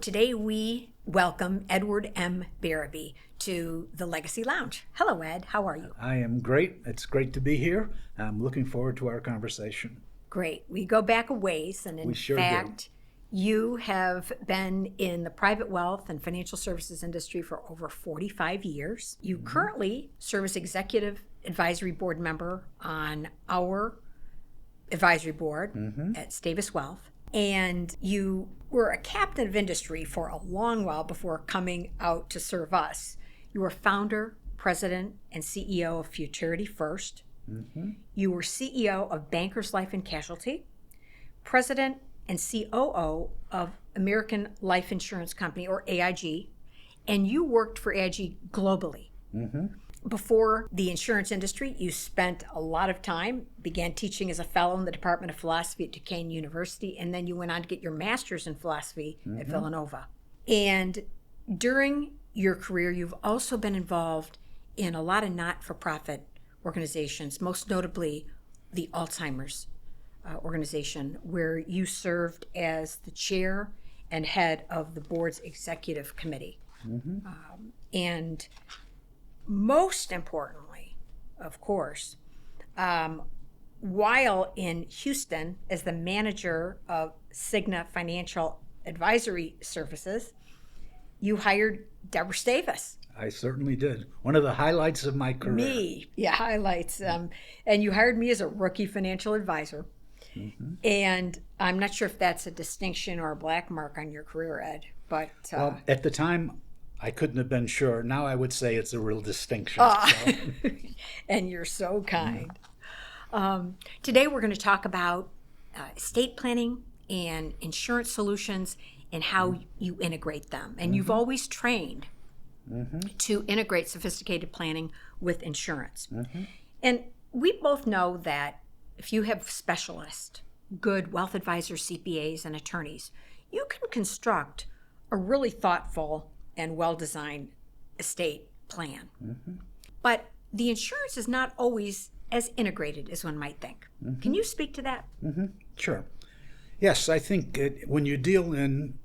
today we welcome Edward M. Berube to the Legacy Lounge. Hello, Ed. How are you? I am great. It's great to be here. I'm looking forward to our conversation. Great. We go back a ways, and in fact, you have been in the private wealth and financial services industry for over 45 years. You currently serve as executive advisory board member on our advisory board at Stavis Wealth. And you were a captain of industry for a long while before coming out to serve us. You were founder, president, and CEO of Futurity First. You were CEO of Bankers Life and Casualty, president and COO of American Life Insurance Company, or AIG, and you worked for AIG globally. Before the insurance industry, you spent a lot of time, began teaching as a fellow in the Department of Philosophy at Duquesne University, and then you went on to get your master's in philosophy at Villanova. And during your career, you've also been involved in a lot of not-for-profit organizations, most notably the Alzheimer's organization, where you served as the chair and head of the board's executive committee. And most importantly, of course, while in Houston as the manager of Cigna Financial Advisory Services, you hired Deborah Stavis. I certainly did. One of the highlights of my career. Highlights. And you hired me as a rookie financial advisor. And I'm not sure if that's a distinction or a black mark on your career, Ed, but... well, at the time, I couldn't have been sure. Now I would say it's a real distinction. And you're so kind. Today we're going to talk about estate planning and insurance solutions and how you integrate them. And you've always trained to integrate sophisticated planning with insurance. And we both know that if you have specialists, good wealth advisors, CPAs, and attorneys, you can construct a really thoughtful and well-designed estate plan. But the insurance is not always as integrated as one might think. Can you speak to that? Sure. Yes, I think when you deal in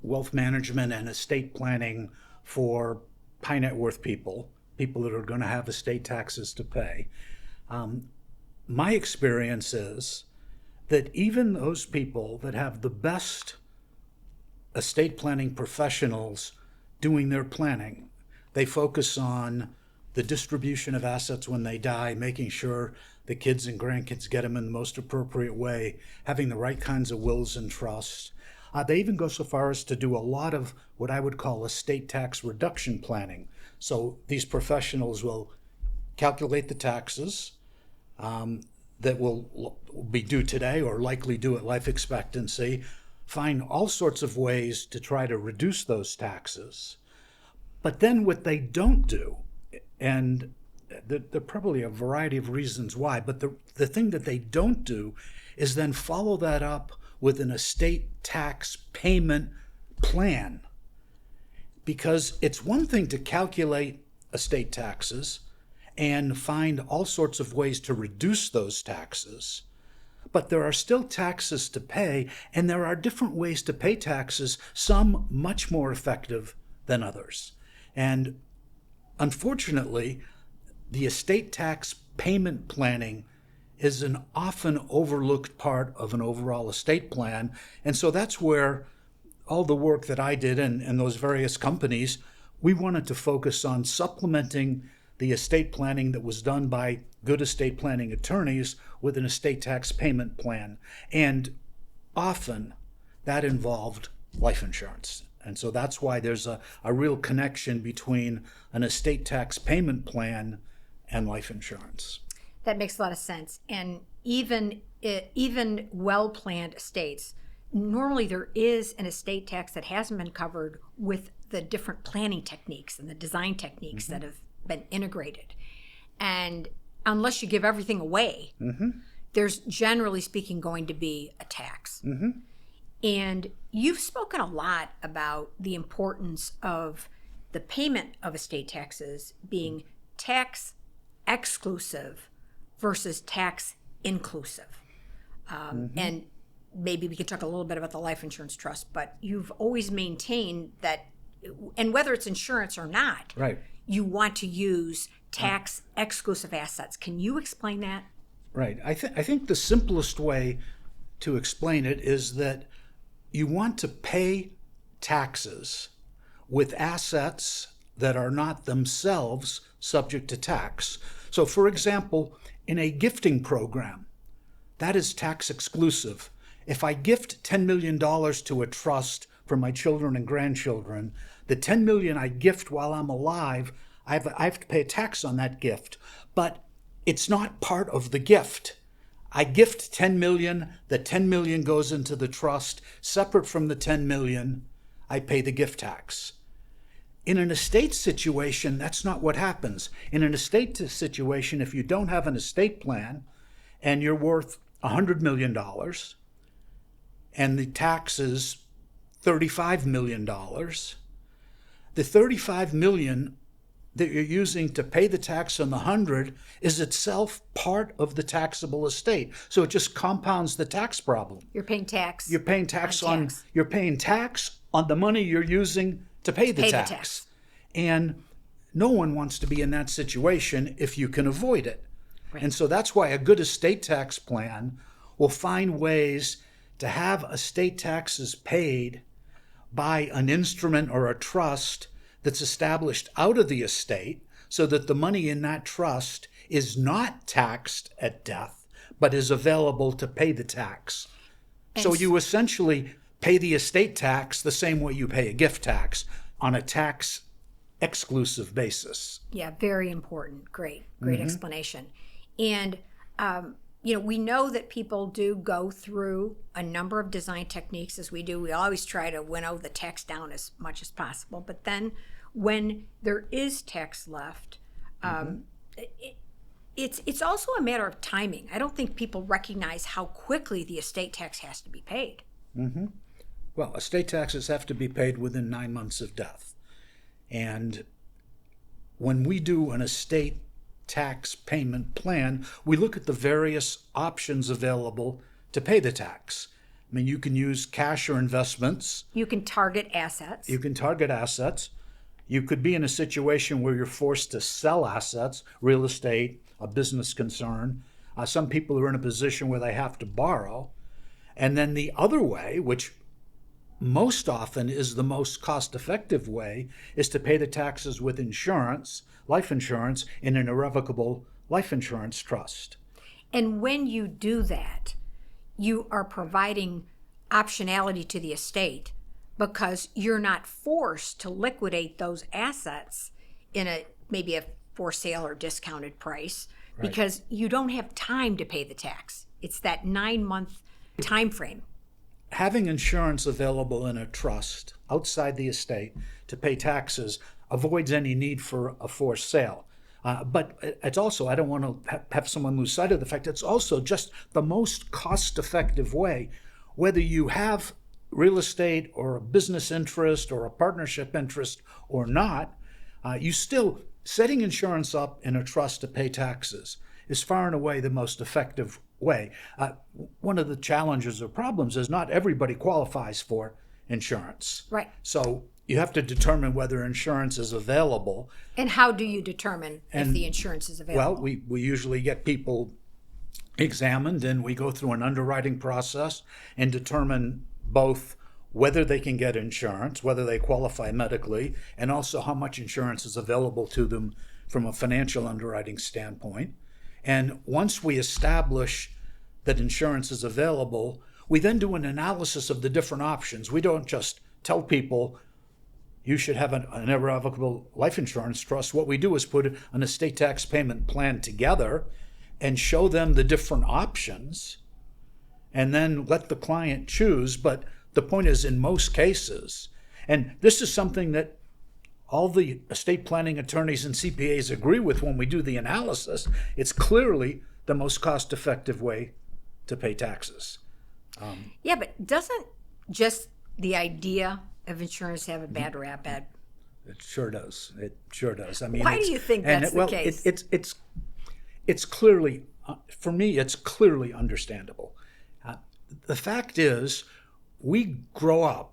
wealth management and estate planning for high net worth people that are going to have estate taxes to pay, my experience is that even those people that have the best estate planning professionals doing their planning, they focus on the distribution of assets when they die, making sure the kids and grandkids get them in the most appropriate way, having the right kinds of wills and trusts. They even go so far as to do a lot of what I would call estate tax reduction planning. So these professionals will calculate the taxes that will be due today or likely due at life expectancy, find all sorts of ways to try to reduce those taxes. But then what they don't do, and there are probably a variety of reasons why, but the thing that they don't do is then follow that up with an estate tax payment plan. Because it's one thing to calculate estate taxes and find all sorts of ways to reduce those taxes, but there are still taxes to pay, and there are different ways to pay taxes, some much more effective than others. And unfortunately, the estate tax payment planning is an often overlooked part of an overall estate plan. And so that's where all the work that I did in those various companies, we wanted to focus on supplementing the estate planning that was done by good estate planning attorneys with an estate tax payment plan. And often that involved life insurance. And so that's why there's a real connection between an estate tax payment plan and life insurance. That makes a lot of sense. And even well-planned estates, normally there is an estate tax that hasn't been covered with the different planning techniques and the design techniques that have been integrated. And unless you give everything away, there's generally speaking going to be a tax. And you've spoken a lot about the importance of the payment of estate taxes being tax exclusive versus tax inclusive. And maybe we could talk a little bit about the life insurance trust, but you've always maintained that, and whether it's insurance or not, right, you want to use tax exclusive assets. Can you explain that? right. I think the simplest way to explain it is that you want to pay taxes with assets that are not themselves subject to tax. So, for example, in a gifting program, that is tax exclusive. If I gift $10 million to a trust for my children and grandchildren, the $10 million I gift while I'm alive, I have to pay a tax on that gift. But it's not part of the gift. I gift 10 million, the 10 million goes into the trust. Separate from the 10 million, I pay the gift tax. In an estate situation, that's not what happens. In an estate situation, if you don't have an estate plan and you're worth $100 million and the tax is $35 million, the $35 million that you're using to pay the tax on the 100 is itself part of the taxable estate. So it just compounds the tax problem. You're paying tax. You're paying tax you're paying tax on the money you're using to pay the tax. And no one wants to be in that situation if you can avoid it. Right. And so that's why a good estate tax plan will find ways to have estate taxes paid by an instrument or a trust that's established out of the estate so that the money in that trust is not taxed at death, but is available to pay the tax. So you essentially pay the estate tax the same way you pay a gift tax on a tax exclusive basis. Yeah, very important. Great explanation. And, we know that people do go through a number of design techniques as we do. We always try to winnow the tax down as much as possible. But then when there is tax left, it's also a matter of timing. I don't think people recognize how quickly the estate tax has to be paid. Mm-hmm. Well, estate taxes have to be paid within 9 months of death. And when we do an estate tax payment plan, we look at the various options available to pay the tax. I mean, you can use cash or investments. You can target assets. You could be in a situation where you're forced to sell assets, real estate, a business concern. Some people are in a position where they have to borrow. And then the other way, which most often is the most cost-effective way, is to pay the taxes with insurance, life insurance, in an irrevocable life insurance trust. And when you do that, you are providing optionality to the estate because you're not forced to liquidate those assets in maybe a for sale or discounted price, right, because you don't have time to pay the tax. It's that 9-month time frame. Having insurance available in a trust outside the estate to pay taxes avoids any need for a forced sale. But it's also, I don't want to have someone lose sight of the fact, it's also just the most cost-effective way. Whether you have real estate or a business interest or a partnership interest or not, you still, setting insurance up in a trust to pay taxes is far and away the most effective way. One of the challenges or problems is not everybody qualifies for insurance. Right. So you have to determine whether insurance is available. And how do you determine if the insurance is available? Well, we usually get people examined and we go through an underwriting process and determine both whether they can get insurance, whether they qualify medically, and also how much insurance is available to them from a financial underwriting standpoint. And once we establish that insurance is available, we then do an analysis of the different options. We don't just tell people you should have an irrevocable life insurance trust. What we do is put an estate tax payment plan together and show them the different options and then let the client choose. But the point is, in most cases, and this is something that all the estate planning attorneys and CPAs agree with when we do the analysis, it's clearly the most cost-effective way to pay taxes. Yeah, but doesn't just the idea of insurance have a bad rap, Ed? It sure does. It sure does. I mean, why do you think that's the case? It's clearly, for me, it's clearly understandable. the fact is, we grow up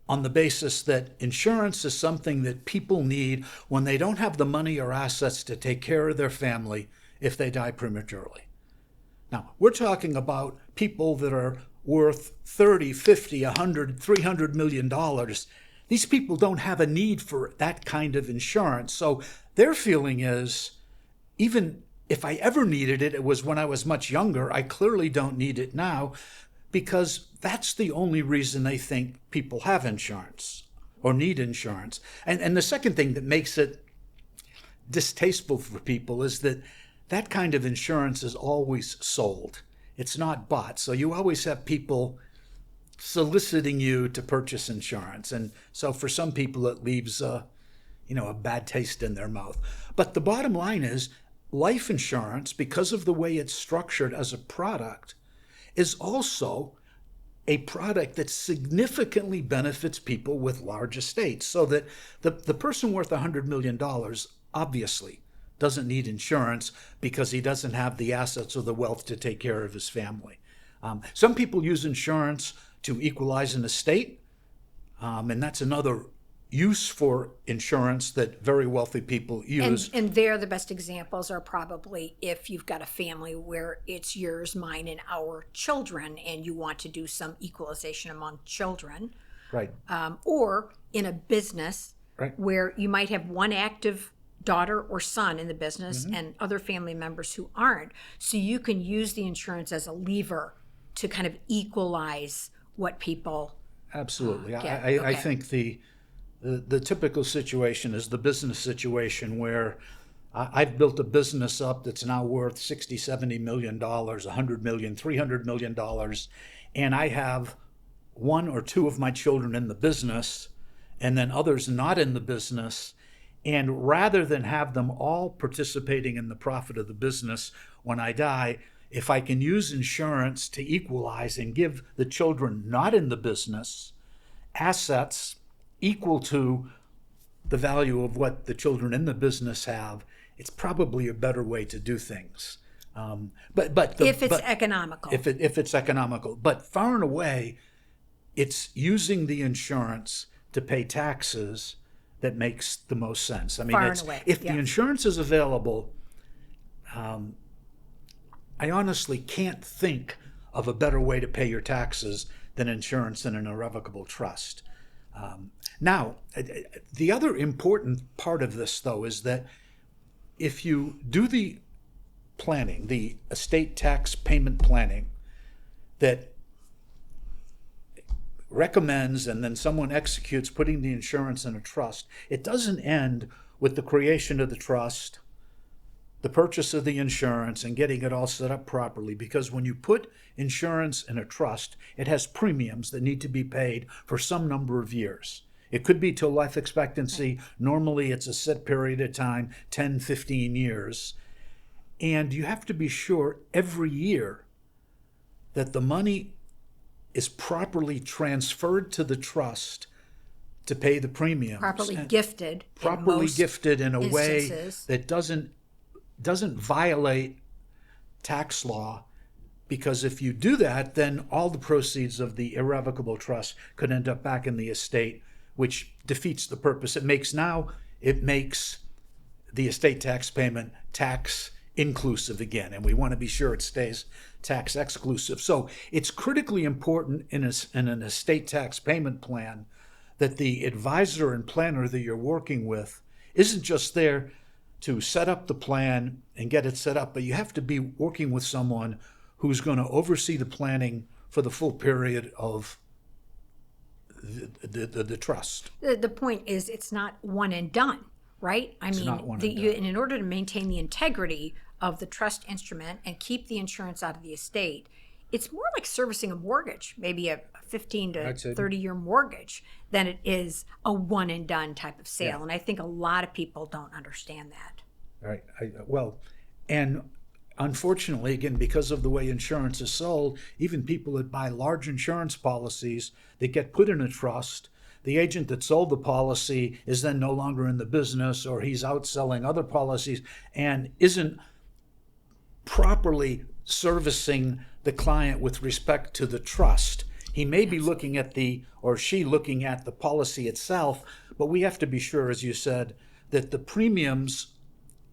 on the basis that insurance is something that people need when they don't have the money or assets to take care of their family if they die prematurely. Now, we're talking about people that are worth 30, 50, 100, $300 million. These people don't have a need for that kind of insurance. So their feeling is, even if I ever needed it, it was when I was much younger. I clearly don't need it now, because that's the only reason they think people have insurance or need insurance. And the second thing that makes it distasteful for people is that that kind of insurance is always sold. It's not bought. So you always have people soliciting you to purchase insurance. And so for some people, it leaves a bad taste in their mouth. But the bottom line is, life insurance, because of the way it's structured as a product, is also a product that significantly benefits people with large estates. So that the person worth $100 million obviously doesn't need insurance because he doesn't have the assets or the wealth to take care of his family. Some people use insurance to equalize an estate, and that's another use for insurance that very wealthy people use. And there, the best examples are probably if you've got a family where it's yours, mine, and our children, and you want to do some equalization among children. Right. Or in a business, right, where you might have one active daughter or son in the business, mm-hmm, and other family members who aren't. So you can use the insurance as a lever to kind of equalize what people absolutely get. I think the typical situation is the business situation where I've built a business up that's now worth $60, $70 million, $100 million, $300 million, and I have one or two of my children in the business and then others not in the business. And rather than have them all participating in the profit of the business when I die, if I can use insurance to equalize and give the children not in the business assets equal to the value of what the children in the business have, it's probably a better way to do things. If it's economical. If it's economical. But far and away, it's using the insurance to pay taxes that makes the most sense. I mean, if the insurance is available, I honestly can't think of a better way to pay your taxes than insurance in an irrevocable trust. Now, the other important part of this, though, is that if you do the planning, the estate tax payment planning that recommends and then someone executes putting the insurance in a trust, it doesn't end with the creation of the trust, the purchase of the insurance, and getting it all set up properly. Because when you put insurance in a trust, it has premiums that need to be paid for some number of years. It could be till life expectancy. Normally it's a set period of time, 10, 15 years. And you have to be sure every year that the money is properly transferred to the trust to pay the premiums. Properly gifted. Properly gifted in a way that doesn't violate tax law, because if you do that, then all the proceeds of the irrevocable trust could end up back in the estate, which defeats the purpose. It makes the estate tax payment tax inclusive again, and we want to be sure it stays tax exclusive. So it's critically important in an estate tax payment plan that the advisor and planner that you're working with isn't just there to set up the plan and get it set up, but you have to be working with someone who's going to oversee the planning for the full period of the trust. The point is, it's not one and done, right? In order to maintain the integrity of the trust instrument and keep the insurance out of the estate, it's more like servicing a mortgage, maybe a 15 to 30-year mortgage, than it is a one and done type of sale. Yeah. And I think a lot of people don't understand that. Right. And unfortunately, again, because of the way insurance is sold, even people that buy large insurance policies that get put in a trust, the agent that sold the policy is then no longer in the business, or he's out selling other policies and isn't properly servicing the client with respect to the trust. He may be looking at or she looking at the policy itself, but we have to be sure, as you said, that the premiums,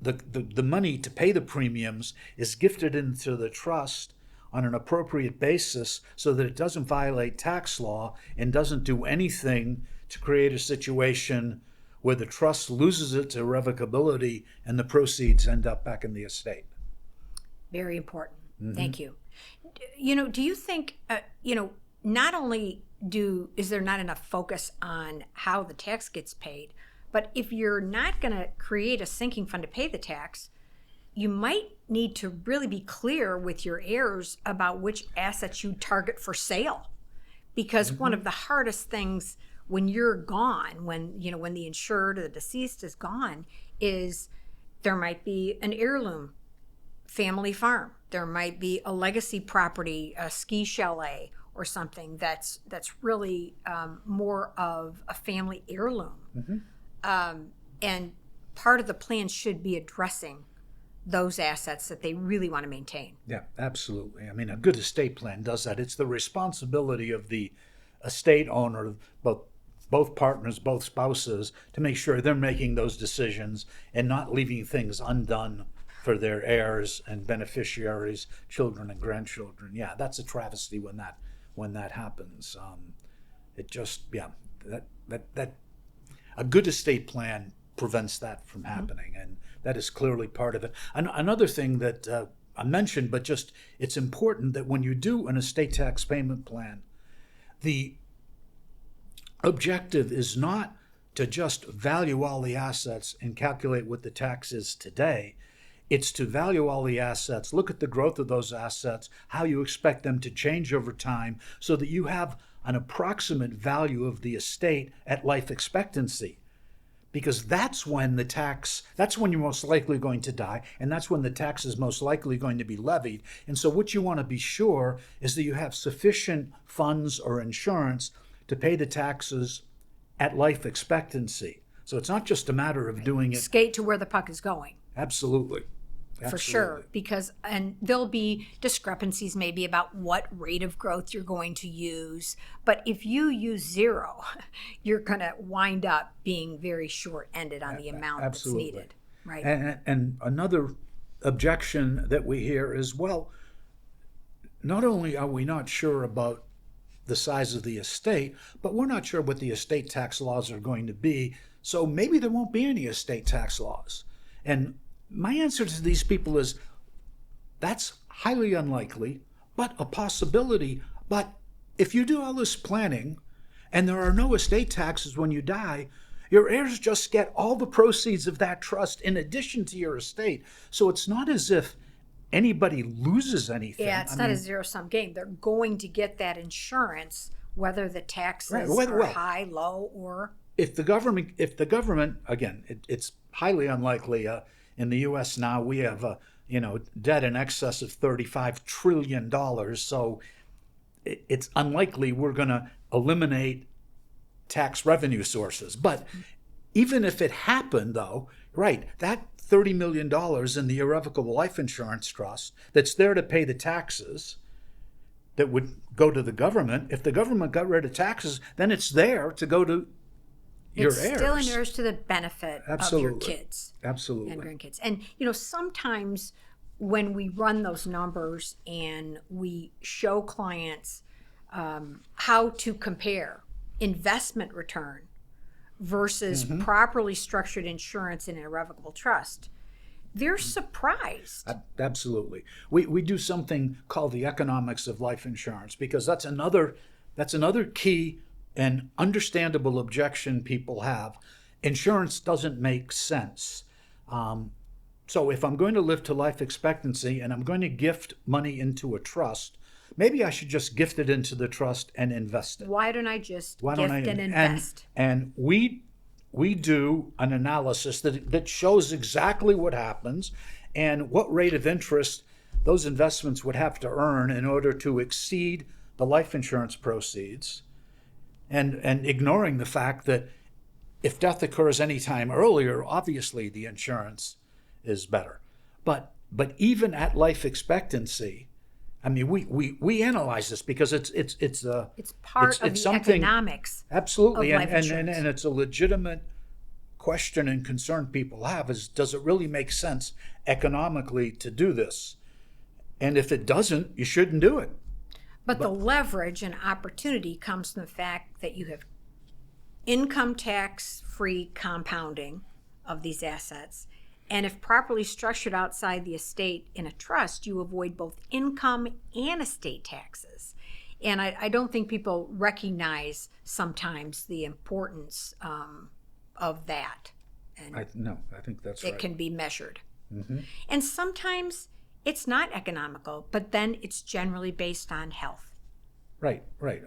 the money to pay the premiums is gifted into the trust on an appropriate basis so that it doesn't violate tax law and doesn't do anything to create a situation where the trust loses its irrevocability and the proceeds end up back in the estate. Very important. Thank you. Do you think, not only is there not enough focus on how the tax gets paid, but if you're not going to create a sinking fund to pay the tax, you might need to really be clear with your heirs about which assets you target for sale. Because one of the hardest things when you're gone, when the insured or the deceased is gone, is there might be an heirloom family farm. There might be a legacy property, a ski chalet, or something that's really more of a family heirloom. And part of the plan should be addressing those assets that they really want to maintain. Yeah, absolutely. I mean, a good estate plan does that. It's the responsibility of the estate owner, both partners, both spouses, to make sure they're making those decisions and not leaving things undone for their heirs and beneficiaries, children and grandchildren. Yeah, that's a travesty when that happens. That a good estate plan prevents that from happening, and that is clearly part of it. Another thing that I mentioned, but just it's important that when you do an estate tax payment plan, the objective is not to just value all the assets and calculate what the tax is today. It's to value all the assets, look at the growth of those assets, how you expect them to change over time, so that you have an approximate value of the estate at life expectancy. Because that's when you're most likely going to die, and that's when the tax is most likely going to be levied. And so what you want to be sure is that you have sufficient funds or insurance to pay the taxes at life expectancy. So it's not just a matter of doing it. Skate to where the puck is going. Absolutely. For sure, and there'll be discrepancies maybe about what rate of growth you're going to use. But if you use 0, you're going to wind up being very short-ended on the amount that's needed. Right. And another objection that we hear is, well, not only are we not sure about the size of the estate, but we're not sure what the estate tax laws are going to be, so maybe there won't be any estate tax laws. And my answer to these people is that's highly unlikely, but a possibility. But if you do all this planning and there are no estate taxes when you die, your heirs just get all the proceeds of that trust in addition to your estate. So it's not as if anybody loses anything. Yeah, it's not a zero-sum game. They're going to get that insurance, whether the taxes are high, low, or... If the government, again, it's highly unlikely. In the U.S. now, we have debt in excess of $35 trillion. So it's unlikely we're going to eliminate tax revenue sources. But even if it happened, though, right, that $30 million in the irrevocable life insurance trust that's there to pay the taxes that would go to the government, if the government got rid of taxes, then it's there to go to your heirs. It's still inures to the benefit of your kids. Absolutely. And grandkids. And, sometimes when we run those numbers and we show clients how to compare investment return versus properly structured insurance in an irrevocable trust, they're surprised. Absolutely. We do something called the economics of life insurance, because that's another key and understandable objection people have. Insurance doesn't make sense. So if I'm going to live to life expectancy and I'm going to gift money into a trust, maybe I should just gift it into the trust and invest it. Why don't I just gift and invest? And we do an analysis that shows exactly what happens and what rate of interest those investments would have to earn in order to exceed the life insurance proceeds. And ignoring the fact that if death occurs any time earlier, obviously the insurance is better. But But even at life expectancy, I mean, we analyze this because it's part of the something, economics absolutely, of life and insurance. it's a legitimate question and concern people have is, does it really make sense economically to do this? And if it doesn't, you shouldn't do it. But the leverage and opportunity comes from the fact that you have income tax-free compounding of these assets. And if properly structured outside the estate in a trust, you avoid both income and estate taxes. And I don't think people recognize sometimes the importance of that. And I think that's it right. can be measured. Mm-hmm. And sometimes it's not economical, but then it's generally based on health. Right.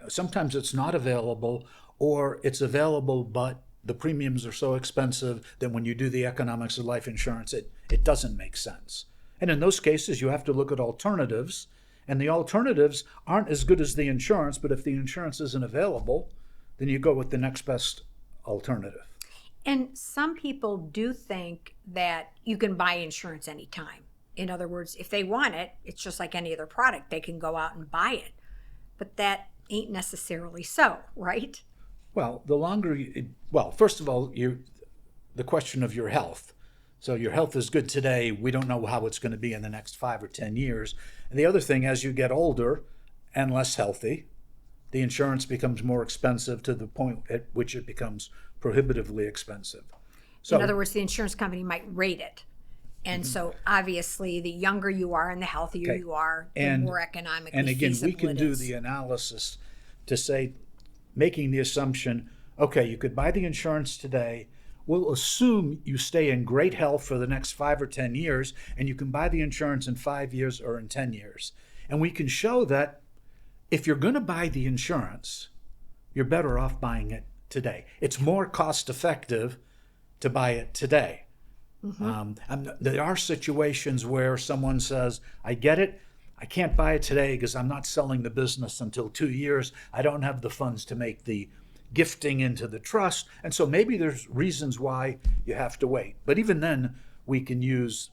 Sometimes it's not available, or it's available, but the premiums are so expensive that when you do the economics of life insurance, it doesn't make sense. And in those cases, you have to look at alternatives, and the alternatives aren't as good as the insurance, but if the insurance isn't available, then you go with the next best alternative. And some people do think that you can buy insurance anytime. In other words, if they want it, it's just like any other product. They can go out and buy it. But that ain't necessarily so, right? Well, first of all, the question of your health. So your health is good today. We don't know how it's going to be in the next 5 or 10 years. And the other thing, as you get older and less healthy, the insurance becomes more expensive to the point at which it becomes prohibitively expensive. So, in other words, the insurance company might rate it. And so obviously the younger you are and the healthier you are, the more economically and again, feasible we can it do is. the analysis to say, making the assumption, okay, you could buy the insurance today. We'll assume you stay in great health for the next 5 or 10 years, and you can buy the insurance in 5 years or in 10 years. And we can show that if you're going to buy the insurance, you're better off buying it today. It's more cost effective to buy it today. Mm-hmm. There are situations where someone says, I get it, I can't buy it today because I'm not selling the business until 2 years. I don't have the funds to make the gifting into the trust. And so maybe there's reasons why you have to wait. But even then, we can use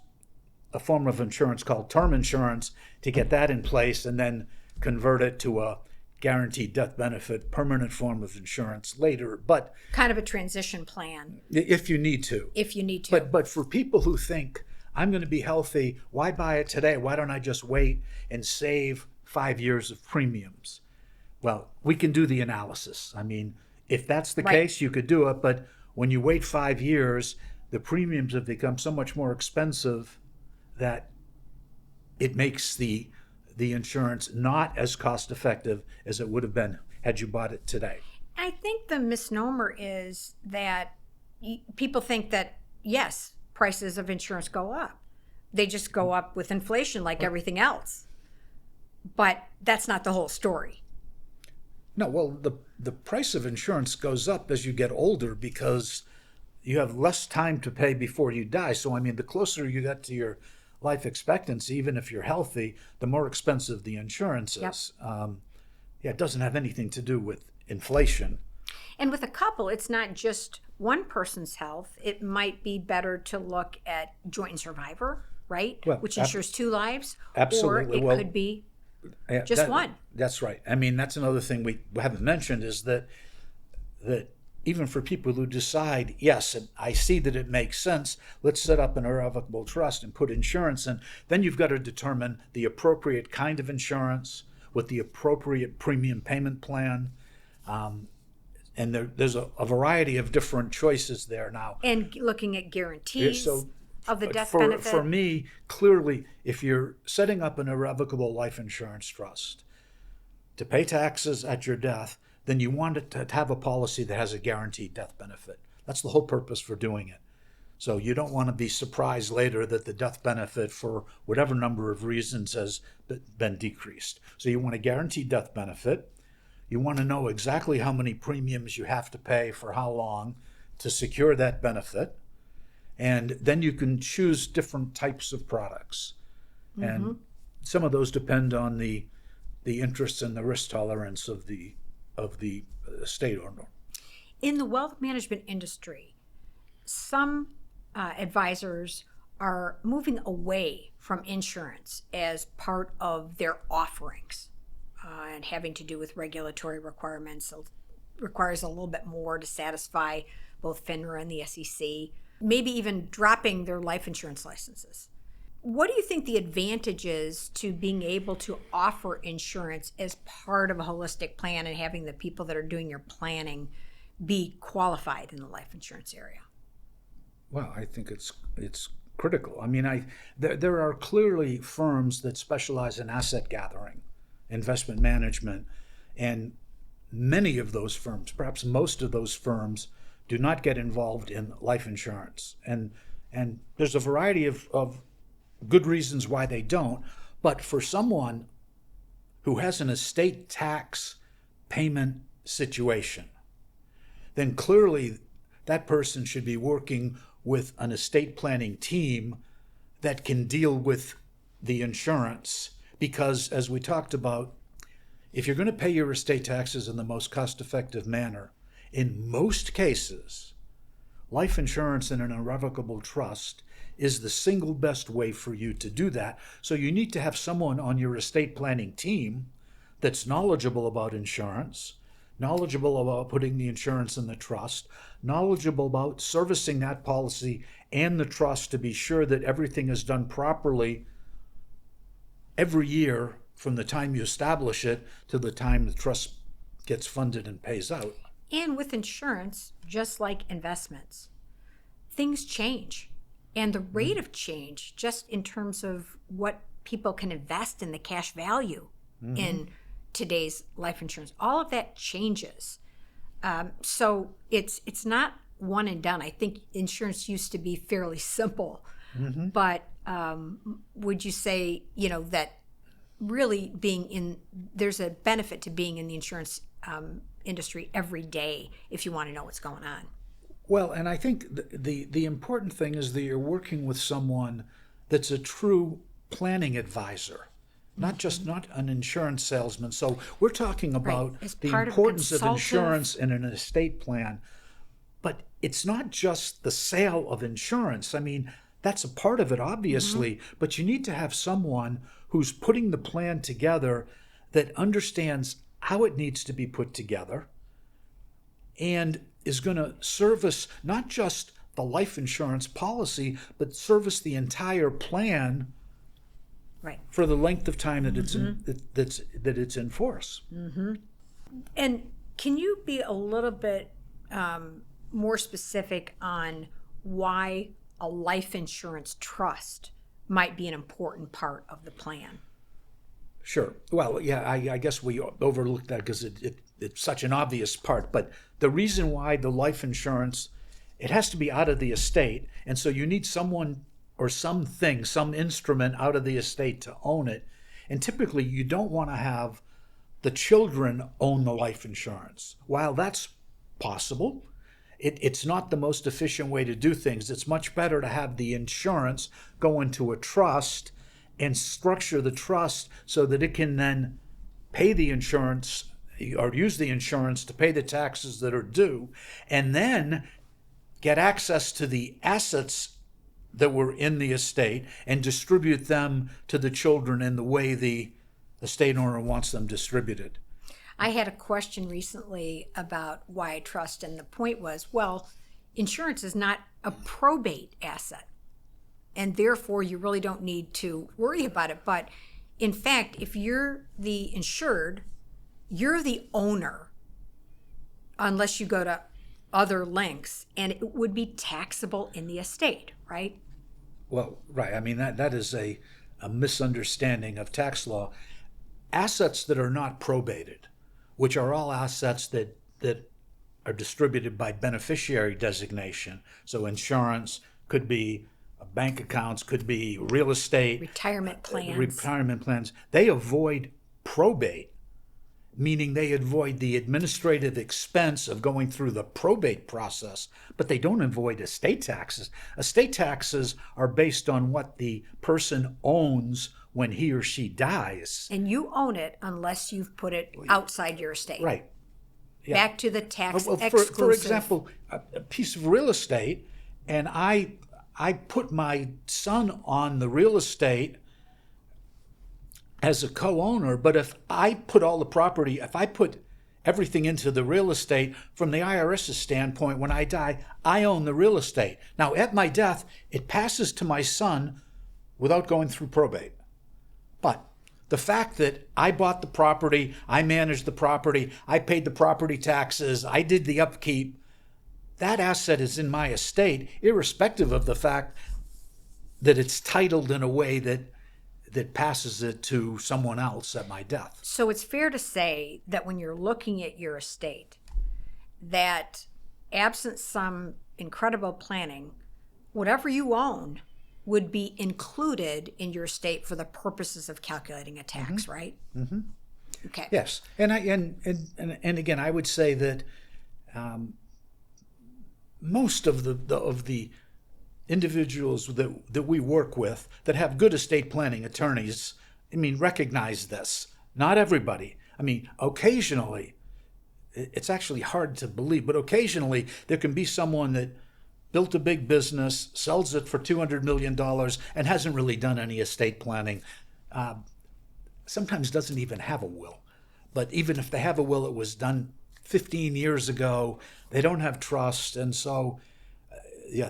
a form of insurance called term insurance to get that in place and then convert it to a guaranteed death benefit, permanent form of insurance later. But kind of a transition plan. If you need to. If you need to. But for people who think, I'm going to be healthy, why buy it today? Why don't I just wait and save 5 years of premiums? Well, we can do the analysis. I mean, if that's the case, you could do it. But when you wait 5 years, the premiums have become so much more expensive that it makes the insurance not as cost effective as it would have been had you bought it today. I think the misnomer is that people think that, yes, prices of insurance go up. They just go up with inflation like everything else. But that's not the whole story. No, well, the price of insurance goes up as you get older because you have less time to pay before you die. So, I mean, the closer you get to your life expectancy, even if you're healthy, the more expensive the insurance is. Yep. It doesn't have anything to do with inflation. And with a couple, it's not just one person's health. It might be better to look at joint and survivor, right? Well, which insures 2 lives. Absolutely. Or it could be just one. That's right. I mean, that's another thing we haven't mentioned is that even for people who decide, yes, and I see that it makes sense, let's set up an irrevocable trust and put insurance in, then you've got to determine the appropriate kind of insurance with the appropriate premium payment plan. And there's a variety of different choices there now. And looking at guarantees of the death for, benefit. For me, clearly, if you're setting up an irrevocable life insurance trust to pay taxes at your death, then you want it to have a policy that has a guaranteed death benefit. That's the whole purpose for doing it. So you don't want to be surprised later that the death benefit, for whatever number of reasons, has been decreased. So you want a guaranteed death benefit. You want to know exactly how many premiums you have to pay for how long to secure that benefit. And then you can choose different types of products. Mm-hmm. And some of those depend on the interests and the risk tolerance of the estate owner. In the wealth management industry, some advisors are moving away from insurance as part of their offerings, and having to do with regulatory requirements. So requires a little bit more to satisfy both FINRA and the SEC, maybe even dropping their life insurance licenses. What do you think the advantage is to being able to offer insurance as part of a holistic plan and having the people that are doing your planning be qualified in the life insurance area? Well, I think it's critical. I mean, there are clearly firms that specialize in asset gathering, investment management, and many of those firms, perhaps most of those firms, do not get involved in life insurance. And there's a variety of good reasons why they don't. But for someone who has an estate tax payment situation, then clearly that person should be working with an estate planning team that can deal with the insurance. Because as we talked about, if you're going to pay your estate taxes in the most cost-effective manner, in most cases, life insurance in an irrevocable trust is the single best way for you to do that. So you need to have someone on your estate planning team that's knowledgeable about insurance, knowledgeable about putting the insurance in the trust, knowledgeable about servicing that policy and the trust to be sure that everything is done properly every year from the time you establish it to the time the trust gets funded and pays out. And with insurance, just like investments, things change. And the rate of change, just in terms of what people can invest in the cash value in today's life insurance, all of that changes. So it's not one and done. I think insurance used to be fairly simple. But would you say, that really there's a benefit to being in the insurance industry every day if you want to know what's going on? Well, and I think the important thing is that you're working with someone that's a true planning advisor, not an insurance salesman. So we're talking about the importance of insurance in an estate plan, but it's not just the sale of insurance. I mean, that's a part of it, obviously, but you need to have someone who's putting the plan together that understands how it needs to be put together and is going to service not just the life insurance policy, but service the entire plan for the length of time that it's in force. And can you be a little bit more specific on why a life insurance trust might be an important part of the plan? Sure. Well, yeah, I guess we overlooked that because it's such an obvious part. But the reason why the life insurance, it has to be out of the estate. And so you need someone or something, some instrument out of the estate to own it. And typically you don't want to have the children own the life insurance. While that's possible, it's not the most efficient way to do things. It's much better to have the insurance go into a trust and structure the trust so that it can then pay the insurance or use the insurance to pay the taxes that are due, and then get access to the assets that were in the estate and distribute them to the children in the way the estate owner wants them distributed. I had a question recently about why I trust, and the point was, well, insurance is not a probate asset, and therefore you really don't need to worry about it. But in fact, if you're the insured, you're the owner, unless you go to other lengths, and it would be taxable in the estate, right? Well, right. I mean, that is a misunderstanding of tax law. Assets that are not probated, which are all assets that are distributed by beneficiary designation. So insurance could be bank accounts, could be real estate. Retirement plans. They avoid probate, meaning they avoid the administrative expense of going through the probate process, but they don't avoid estate taxes. Estate taxes are based on what the person owns when he or she dies. And you own it unless you've put it outside your estate. Right. Yeah. Back to the tax exclusive. For example, a piece of real estate, and I I put my son on the real estate as a co-owner, but if I put all the property, if I put everything into the real estate, from the IRS's standpoint, when I die, I own the real estate. Now, at my death, it passes to my son without going through probate. But the fact that I bought the property, I managed the property, I paid the property taxes, I did the upkeep, that asset is in my estate, irrespective of the fact that it's titled in a way that passes it to someone else at my death. So it's fair to say that when you're looking at your estate, that absent some incredible planning, whatever you own would be included in your estate for the purposes of calculating a tax, right? Mm-hmm. Okay. Yes, and again, I would say that most of the individuals that we work with that have good estate planning attorneys, recognize this. Not everybody. Occasionally, it's actually hard to believe, but occasionally there can be someone that built a big business, sells it for $200 million, and hasn't really done any estate planning. Sometimes doesn't even have a will. But even if they have a will, it was done 15 years ago. They don't have trust, and so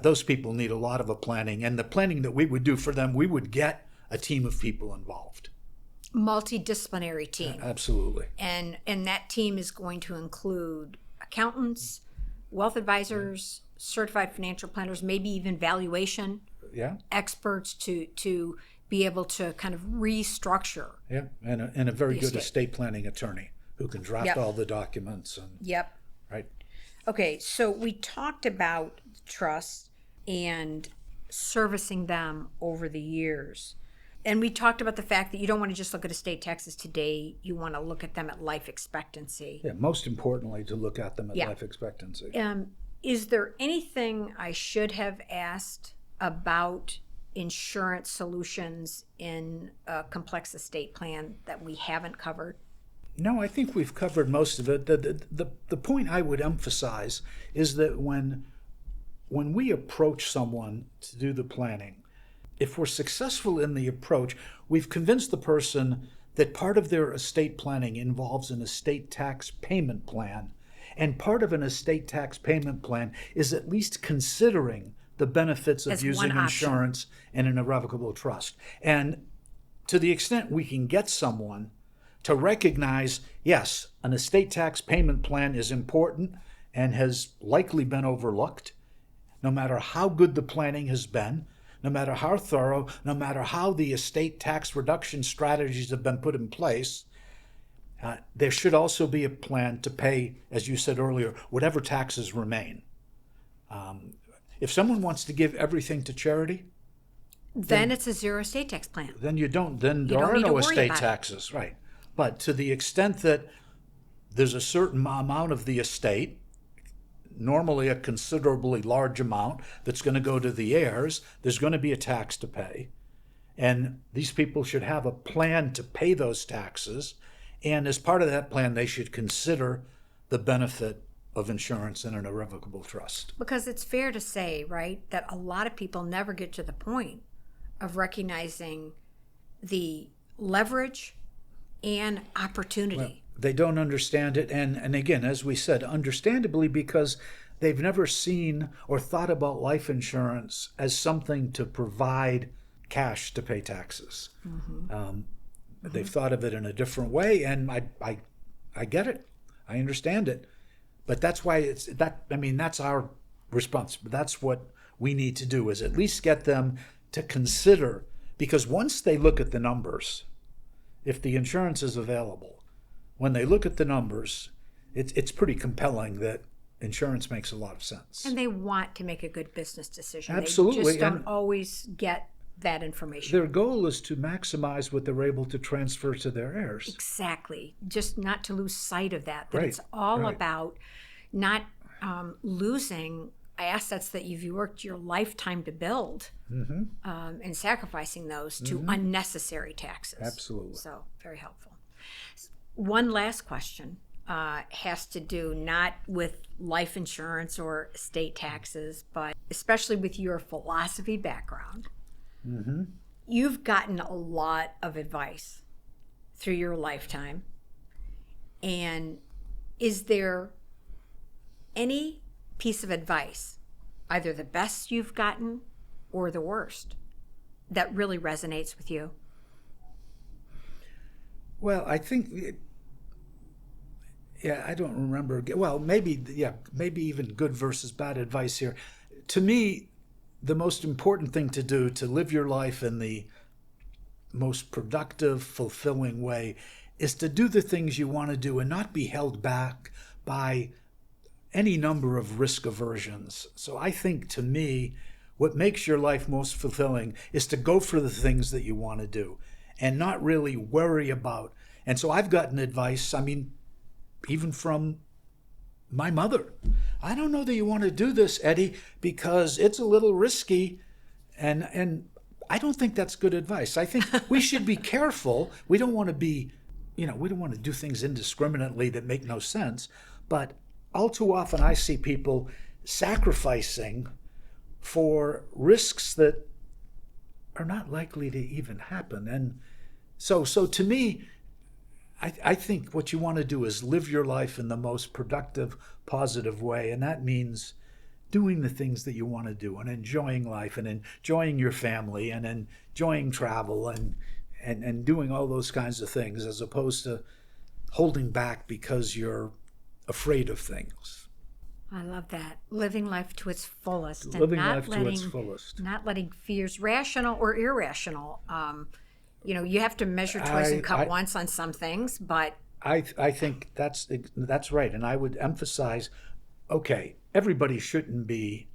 those people need a lot of planning. And the planning that we would do for them, we would get a team of people involved. Multidisciplinary team. Absolutely. And that team is going to include accountants, wealth advisors, certified financial planners, maybe even valuation experts to be able to kind of restructure. Yeah, and a very good estate planning attorney who can draft all the documents. Right. Okay, so we talked about trust and servicing them over the years. And we talked about the fact that you don't want to just look at estate taxes today. You want to look at them at life expectancy. Yeah, most importantly, to look at them at life expectancy. Is there anything I should have asked about insurance solutions in a complex estate plan that we haven't covered? No, I think we've covered most of it. The point I would emphasize is that when we approach someone to do the planning, if we're successful in the approach, we've convinced the person that part of their estate planning involves an estate tax payment plan. And part of an estate tax payment plan is at least considering the benefits of using insurance and an irrevocable trust. And to the extent we can get someone to recognize, yes, an estate tax payment plan is important and has likely been overlooked, no matter how good the planning has been, no matter how thorough, no matter how the estate tax reduction strategies have been put in place, there should also be a plan to pay, as you said earlier, whatever taxes remain. If someone wants to give everything to charity, then it's a zero estate tax plan. Then you don't. Then there are no estate taxes, right? But to the extent that there's a certain amount of the estate, normally a considerably large amount, that's going to go to the heirs, there's going to be a tax to pay, and these people should have a plan to pay those taxes. And as part of that plan, they should consider the benefit of insurance and an irrevocable trust. Because it's fair to say, right, that a lot of people never get to the point of recognizing the leverage and opportunity. Well, they don't understand it. And again, as we said, understandably, because they've never seen or thought about life insurance as something to provide cash to pay taxes. Mm-hmm. They've thought of it in a different way, and I get it. I understand it. But that's why that's our response. That's what we need to do, is at least get them to consider, because once they look at the numbers, if the insurance is available, when they look at the numbers, it's pretty compelling that insurance makes a lot of sense. And they want to make a good business decision. Absolutely. They just don't always get that information. Their goal is to maximize what they're able to transfer to their heirs. Exactly. Just not to lose sight of that. That Right. It's all about not losing assets that you've worked your lifetime to build, and sacrificing those to unnecessary taxes. Absolutely. So very helpful. One last question. has to do not with life insurance or estate taxes, but especially with your philosophy background. Mm-hmm. You've gotten a lot of advice through your lifetime. And is there any piece of advice, either the best you've gotten or the worst, that really resonates with you? Well, I think, I don't remember. Well, maybe even good versus bad advice here. To me, the most important thing to do to live your life in the most productive, fulfilling way is to do the things you want to do and not be held back by any number of risk aversions. So I think, to me, what makes your life most fulfilling is to go for the things that you want to do and not really worry about. And so I've gotten advice, even from my mother. I don't know that you want to do this, Eddie, because it's a little risky. And I don't think that's good advice. I think we should be careful. We don't want to be, we don't want to do things indiscriminately that make no sense. But all too often I see people sacrificing for risks that are not likely to even happen. And so to me, I think what you want to do is live your life in the most productive, positive way. And that means doing the things that you want to do and enjoying life and enjoying your family and enjoying travel and doing all those kinds of things, as opposed to holding back because you're afraid of things. I love that. Living life to its fullest. Living life to its fullest. Not letting fears, rational or irrational. You have to measure twice and cut once on some things, but I think that's right. And I would emphasize, okay, everybody shouldn't be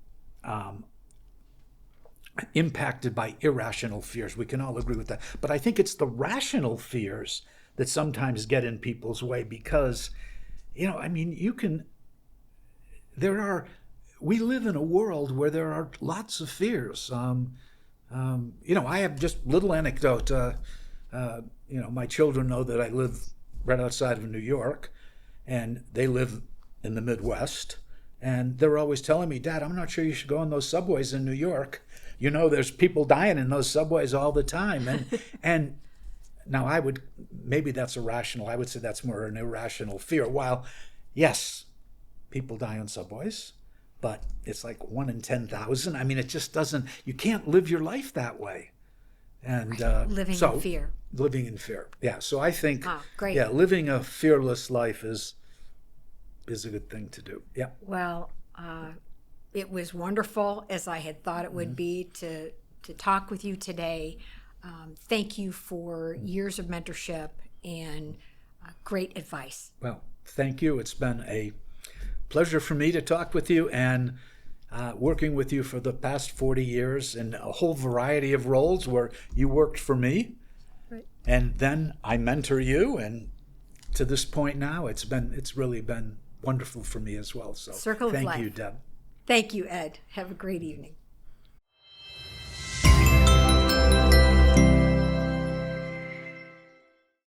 impacted by irrational fears. We can all agree with that. But I think it's the rational fears that sometimes get in people's way because, we live in a world where there are lots of fears. I have just little anecdote. My children know that I live right outside of New York, and they live in the Midwest. And they're always telling me, Dad, I'm not sure you should go on those subways in New York. There's people dying in those subways all the time. And now maybe that's irrational. I would say that's more an irrational fear. While, yes, people die on subways, but it's like 1 in 10,000. It just doesn't, you can't live your life that way. And living in fear. Living in fear. Yeah. So I think, great. Yeah, living a fearless life is a good thing to do. Yeah. Well, it was wonderful, as I had thought it would be, to talk with you today. Thank you for years of mentorship and great advice. Well, thank you. It's been a pleasure for me to talk with you, and working with you for the past 40 years in a whole variety of roles where you worked for me. Right. And then I mentor you, and to this point now, it's really been wonderful for me as well. So Circle of life. Thank you, Deb. Thank you, Ed. Have a great evening.